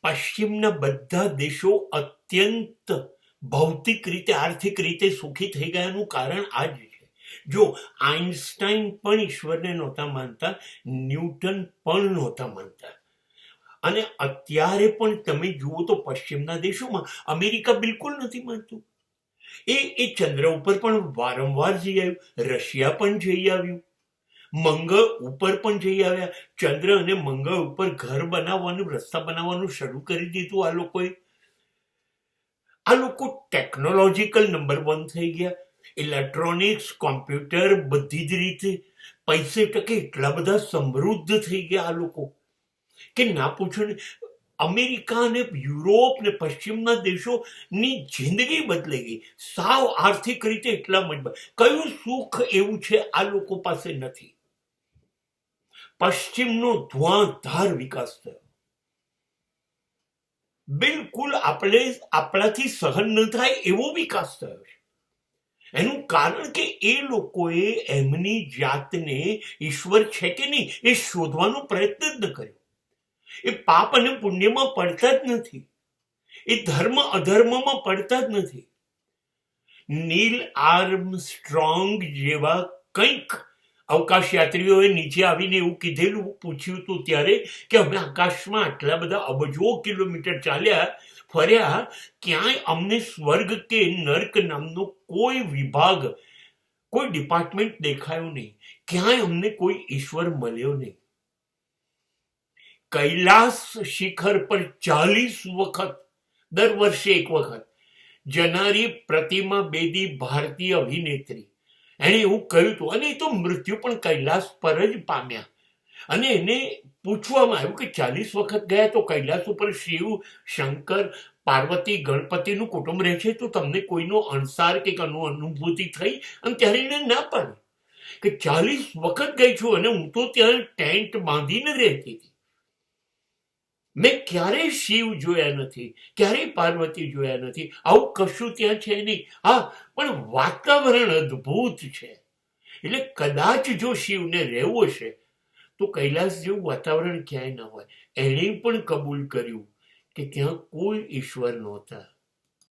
પશ્ચિમના બધા દેશો અત્યંત ભૌતિક રીતે આર્થિક રીતે સુખી થઈ ગયાનું કારણ આ જ છે. જો આઇન્સ્ટાઈન પણ ઈશ્વરને નહોતા માનતા, ન્યૂટન પણ નહોતા માનતા, અને અત્યારે પણ તમે જુઓ તો પશ્ચિમના દેશોમાં અમેરિકા બિલકુલ નથી માનતું. એ ચંદ્ર ઉપર પણ વારંવાર જઈ આવ્યું, રશિયા પણ જઈ આવ્યું, મંગળ ઉપર પણ જઈ આવ્યા, ચંદ્ર અને મંગળ ઉપર ઘર બનાવવાનું, રસ્તા બનાવવાનું શરૂ કરી દીધું આ લોકોએ. આ લોકો ટેકનોલોજીકલ નંબર 1 થઈ ગયા. ઇલેક્ટ્રોનિક્સ, કોમ્પ્યુટર, બધી જ રીતે પૈસે ટકે એટલા બધા સમૃદ્ધ થઈ ગયા આ લોકો કે ના પૂછો ને. અમેરિકા અને યુરોપ ને પશ્ચિમના દેશોની જિંદગી બદલાઈ ગઈ, સાવ આર્થિક રીતે એટલા મજબૂત. કયું સુખ એવું છે આ લોકો પાસે નથી. પશ્ચિમનો ધુઆંધાર વિકાસ થયો, બિલકુલ આપણાથી સહન ન થાય એવો વિકાસ થયો છે. એનું કારણ કે એ લોકોએ એમની જાતને ઈશ્વર છે કે નહીં એ શોધવાનો પ્રયત્ન જ ન કર્યો. એ પાપ અને પુણ્યમાં પડતા જ નથી, એ ધર્મ અધર્મમાં પડતા જ નથી. નીલ આર્મસ્ટ્રોંગ જેવા કંઈક અવકાશ યાત્રીઓએ નીચે આવીને એવું કીધેલું, પૂછ્યું હતું ત્યારે કે અમે આકાશમાં આટલા બધા અબજો કિલોમીટર ચાલ્યા ફર્યા, ક્યાંય અમને સ્વર્ગ કે નર્ક નામનો કોઈ વિભાગ, કોઈ ડિપાર્ટમેન્ટ દેખાયો નહીં, ક્યાંય અમને કોઈ ઈશ્વર મળ્યો નહીં. કૈલાસ શિખર પર 40 વખત, દર વર્ષે 1 વખત જનારી પ્રતિમા બેદી ભારતીય અભિનેત્રી, એણે એવું કહ્યું હતું, અને એ તો મૃત્યુ પણ કૈલાસ પર જ પામ્યા. અને એને પૂછવામાં આવ્યું કે 40 વખત ગયા તો કૈલાસ ઉપર શિવ, શંકર, પાર્વતી, ગણપતિનું કુટુંબ રહે છે, તો તમને કોઈનો અણસાર કે અનુભૂતિ થઈ? અને ત્યારે એને ના પાડી કે 40 વખત ગઈ છું અને હું તો ત્યાં ટેન્ટ બાંધીને રહેતી હતી. મેં ક્યારેય શિવ જોયા નથી, ક્યારેય પાર્વતી જોયા નથી, આવું કશું ત્યાં છે નહીં. હા, પણ વાતાવરણ અદ્ભુત છે. એટલે કદાચ જો શિવને રહેવું હશે તો કૈલાસ જેવું વાતાવરણ ક્યાંય ન હોય. એણે પણ કબૂલ કર્યું કે ત્યાં કોઈ ઈશ્વર નહોતા.